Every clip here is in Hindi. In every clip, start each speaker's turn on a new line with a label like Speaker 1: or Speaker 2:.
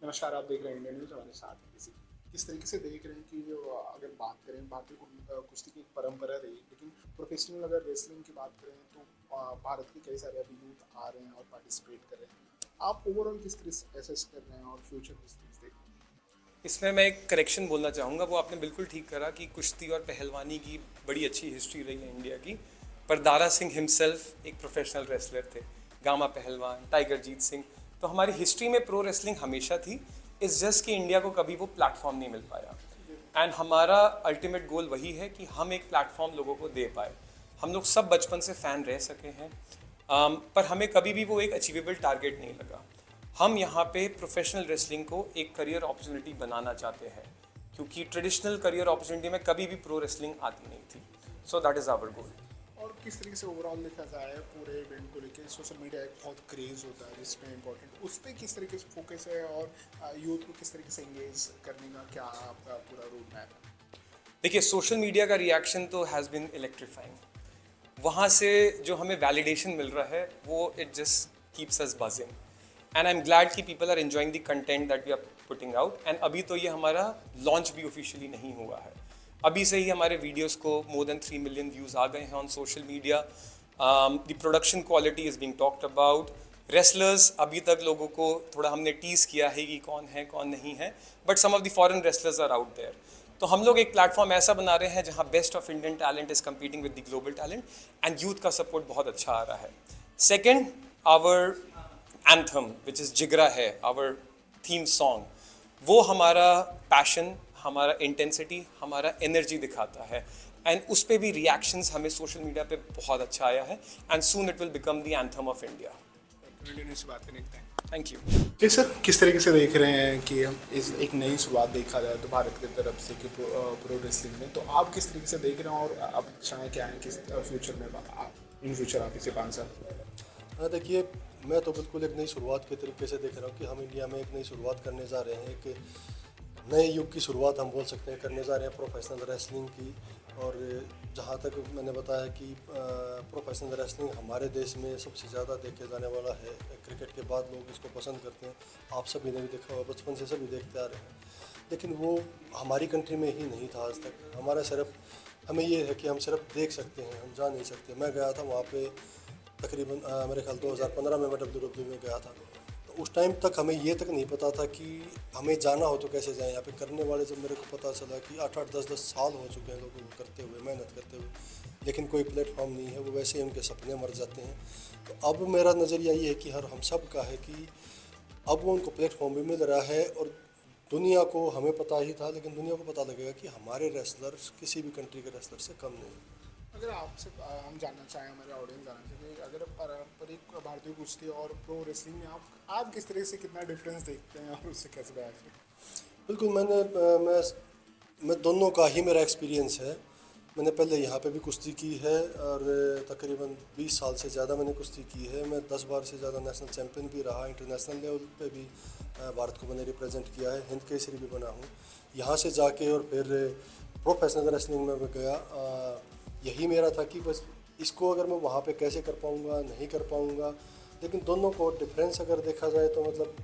Speaker 1: नमस्कार, आप देख रहे हैं इंडियन न्यूज़। हमारे साथ हैं किस तरीके से देख रहे हैं कि अगर बात करें भारतीय कुश्ती की एक परंपरा रही, लेकिन प्रोफेशनल अगर रेसलिंग की बात करें तो भारत के कई सारे अभी यूथ आ रहे हैं और पार्टिसिपेट कर रहे हैं। आप ओवरऑल किस तरह से एसेस कर रहे हैं और फ्यूचर किस तरह से देख रहे हैं?
Speaker 2: इसमें मैं एक करेक्शन बोलना चाहूँगा। वो आपने बिल्कुल ठीक करा कि कुश्ती और पहलवानी की बड़ी अच्छी हिस्ट्री रही है इंडिया की। पर दारा सिंह हिमसेल्फ एक प्रोफेशनल रेसलर थे, गामा पहलवान, टाइगर जीत सिंह। तो हमारी हिस्ट्री में प्रो रेसलिंग हमेशा थी। इस जस्ट कि इंडिया को कभी वो प्लेटफॉर्म नहीं मिल पाया। एंड हमारा अल्टीमेट गोल वही है कि हम एक प्लेटफॉर्म लोगों को दे पाए। हम लोग सब बचपन से फ़ैन रह सके हैं, पर हमें कभी भी वो एक अचीवेबल टारगेट नहीं लगा। हम यहाँ पे प्रोफेशनल रेसलिंग को एक करियर अपॉर्चुनिटी बनाना चाहते हैं, क्योंकि ट्रेडिशनल करियर अपॉर्चुनिटी में कभी भी प्रो रेसलिंग आती नहीं थी। So that is our goal.
Speaker 1: और किस तरीके से ओवरऑल देखा जाए पूरे इवेंट को लेके सोशल मीडिया एक बहुत क्रेज होता है जिसमें इम्पोर्टेंट उस पर किस तरीके से फोकस है और यूथ को किस तरीके से एंगेज करने का क्या आपका पूरा रोड मैप है?
Speaker 2: देखिए, सोशल मीडिया का रिएक्शन तो हैज़ बिन इलेक्ट्रीफाइंग। वहाँ से जो हमें वैलिडेशन मिल रहा है वो it just keeps us buzzing. And I am glad कि people are enjoying the content that we are putting out. And अभी तो ये हमारा लॉन्च भी ऑफिशियली नहीं हुआ है। अभी से ही हमारे वीडियोस को मोर देन 3 मिलियन व्यूज़ आ गए हैं on social media. The production quality is being talked about. Wrestlers अभी तक लोगों को थोड़ा हमने टीज़ किया है कि कौन है कौन नहीं है, but some of the foreign wrestlers are out there. तो हम लोग एक प्लेटफॉर्म ऐसा बना रहे हैं जहां best of Indian talent is competing with the global talent. And youth का सपोर्ट बहुत अच्छा आ रहा है। Second, our anthem which is Jigra है, आवर थीम सॉन्ग, वो हमारा पैशन, हमारा इंटेंसिटी, हमारा एनर्जी दिखाता है। एंड उस पर भी रिएक्शंस हमें सोशल मीडिया पे बहुत अच्छा आया है। And soon it will become the anthem of India.
Speaker 1: Indian news से बात करने के
Speaker 2: थैंक यू।
Speaker 1: जी सर, किस तरीके से देख रहे हैं कि हम इस एक नई शुरुआत देखा जाए तो भारत की तरफ से कि प्रो रेसलिंग में, तो आप किस तरीके से देख रहे हैं और आप चाहें क्या हैं किस फ्यूचर में इन फ्यूचर आप इसे 5 साल?
Speaker 3: हाँ देखिए, मैं तो बिल्कुल एक नई शुरुआत के तरीके से देख रहा हूँ कि हम इंडिया में एक नई शुरुआत करने जा रहे हैं। एक नए युग की शुरुआत हम बोल सकते हैं करने जा रहे हैं प्रोफेशनल रेसलिंग की। और जहाँ तक मैंने बताया कि प्रोफेशनल रेसलिंग हमारे देश में सबसे ज़्यादा देखे जाने वाला है। क्रिकेट के बाद लोग इसको पसंद करते हैं। आप सभी ने भी देखा होगा, बचपन से सभी देखते आ रहे हैं। लेकिन वो हमारी कंट्री में ही नहीं था आज तक। हमारा सिर्फ हमें ये है कि हम सिर्फ देख सकते हैं, हम जा नहीं सकते। मैं गया था वहाँ पे तकरीबन मेरे ख्याल 2015 में मैं WWE में गया था। तो उस टाइम तक हमें ये तक नहीं पता था कि हमें जाना हो तो कैसे जाएं। यहाँ पे करने वाले जब मेरे को पता चला कि 8-8 10-10 साल हो चुके हैं लोगों को करते हुए, मेहनत करते हुए, लेकिन कोई प्लेटफॉर्म नहीं है। वो वैसे ही उनके सपने मर जाते हैं। तो अब मेरा नज़रिया ये है कि हर हम सब का है कि अब वो उनको प्लेटफॉर्म भी मिल रहा है। और दुनिया को हमें पता ही था, लेकिन दुनिया को पता लगेगा कि हमारे रेसलर्स किसी भी कंट्री के रेसलर से कम नहीं है।
Speaker 1: अगर आपसे हम जानना चाहें, हमारे ऑडियंस जानना चाहें कि अगर पारंपरिक भारतीय कुश्ती और प्रो रेसलिंग में आप किस तरह से कितना डिफरेंस देखते हैं और उससे कैसे बयान करें?
Speaker 3: बिल्कुल, मैं दोनों का ही मेरा एक्सपीरियंस है। मैंने पहले यहाँ पे भी कुश्ती की है और तकरीबन 20 साल से ज़्यादा मैंने कुश्ती की है। मैं 10 बार से ज़्यादा नेशनल चैम्पियन भी रहा। इंटरनेशनल लेवल पे भी भारत को मैंने रिप्रेजेंट किया है। हिंद केसरी भी बना हूँ। यहाँ से जाके और फिर प्रोफेशनल रेसलिंग में मैं गया। यही मेरा था कि बस इसको अगर मैं वहाँ पे कैसे कर पाऊँगा, नहीं कर पाऊँगा। लेकिन दोनों को डिफरेंस अगर देखा जाए तो मतलब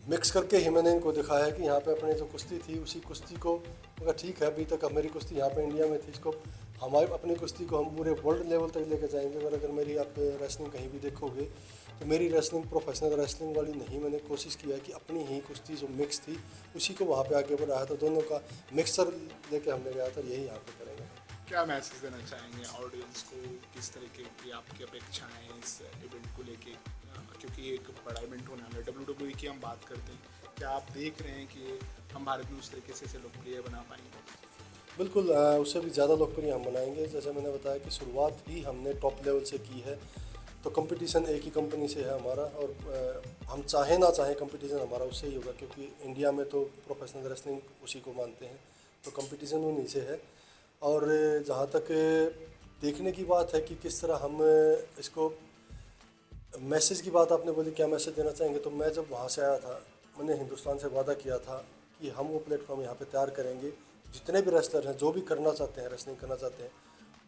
Speaker 3: मिक्स करके ही मैंने इनको दिखाया है कि यहाँ पे अपने जो कुश्ती थी उसी कुश्ती को, मगर ठीक है अभी तक अब मेरी कुश्ती यहाँ पे इंडिया में थी, इसको हमारी अपनी कुश्ती को हम पूरे वर्ल्ड लेवल तक लेकर जाएंगे। और अगर मेरी आप रेसलिंग कहीं भी देखोगे तो मेरी रेसलिंग प्रोफेशनल रेसलिंग वाली नहीं। मैंने कोशिश किया है कि अपनी ही कुश्ती जो मिक्स थी उसी को वहाँ पे आगे बढ़ाया। तो दोनों का मिक्सर लेके हमने गया था, यही यहाँ पे करेंगे।
Speaker 1: क्या मैसेज देना चाहेंगे ऑडियंस को? किस तरीके की आपकी अपेक्षाएं इस इवेंट को लेके, क्योंकि एक बड़ा इवेंट होने वाला है, WWE की हम बात करते हैं, क्या आप देख रहे हैं कि हम भारत में उस तरीके से इसे लोकप्रिय बना पाएंगे?
Speaker 3: बिल्कुल, उससे भी ज़्यादा लोकप्रिय हम बनाएंगे। जैसे मैंने बताया कि शुरुआत ही हमने टॉप लेवल से की है। तो कंपटीशन एक ही कंपनी से है हमारा। और हम चाहे ना चाहे कंपटीशन हमारा उससे ही होगा, क्योंकि इंडिया में तो प्रोफेशनल रेसलिंग उसी को मानते हैं। तो कंपटीशन उन्हीं से है। और जहाँ तक देखने की बात है कि किस तरह हम इसको, मैसेज की बात आपने बोली क्या मैसेज देना चाहेंगे, तो मैं जब वहाँ से आया था मैंने हिंदुस्तान से वादा किया था कि हम वो प्लेटफॉर्म यहाँ पे तैयार करेंगे। जितने भी रेसलर हैं जो भी करना चाहते हैं, रेसलिंग करना चाहते हैं,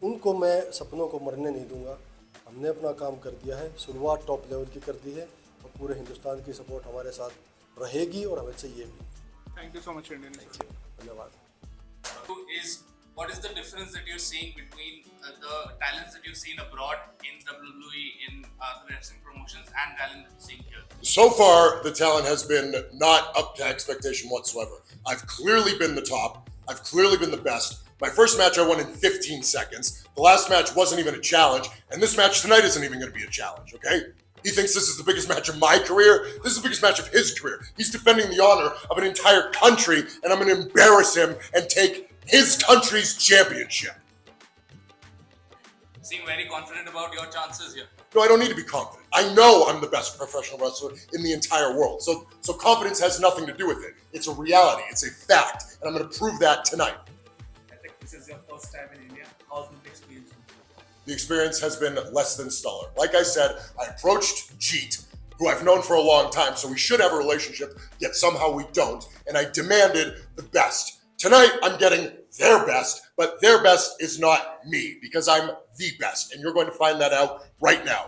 Speaker 3: उनको मैं सपनों को मरने नहीं दूंगा। हमने अपना काम कर दिया है, शुरुआत टॉप लेवल की कर दी है। और पूरे हिंदुस्तान की सपोर्ट हमारे साथ रहेगी और हमें चाहिए भी।
Speaker 1: Thank you so much Indian.
Speaker 3: धन्यवाद।
Speaker 4: Is what is the difference that you're seeing between the talents that you've seen abroad in WWE in the wrestling promotions and talent that you're seeing here?
Speaker 5: So far, the talent has been not up to expectation whatsoever. I've clearly been the top. I've clearly been the best. My first match I won in 15 seconds. The last match wasn't even a challenge, and this match tonight isn't even going to be a challenge, okay? He thinks this is the biggest match of my career. This is the biggest match of his career. He's defending the honor of an entire country, and I'm going to embarrass him and take his country's championship.
Speaker 4: Seem very confident about your chances here.
Speaker 5: No, I don't need to be confident. I know I'm the best professional wrestler in the entire world. So confidence has nothing to do with it. It's a reality. It's a fact. And I'm going to prove that tonight.
Speaker 6: I think this is your first time in India. How's the experience?
Speaker 5: The experience has been less than stellar. Like I said, I approached Jeet, who I've known for a long time, so we should have a relationship, yet somehow we don't. And I demanded the best. Tonight, I'm getting their best, but their best is not me, because I'm the best. And you're going to find that out right now.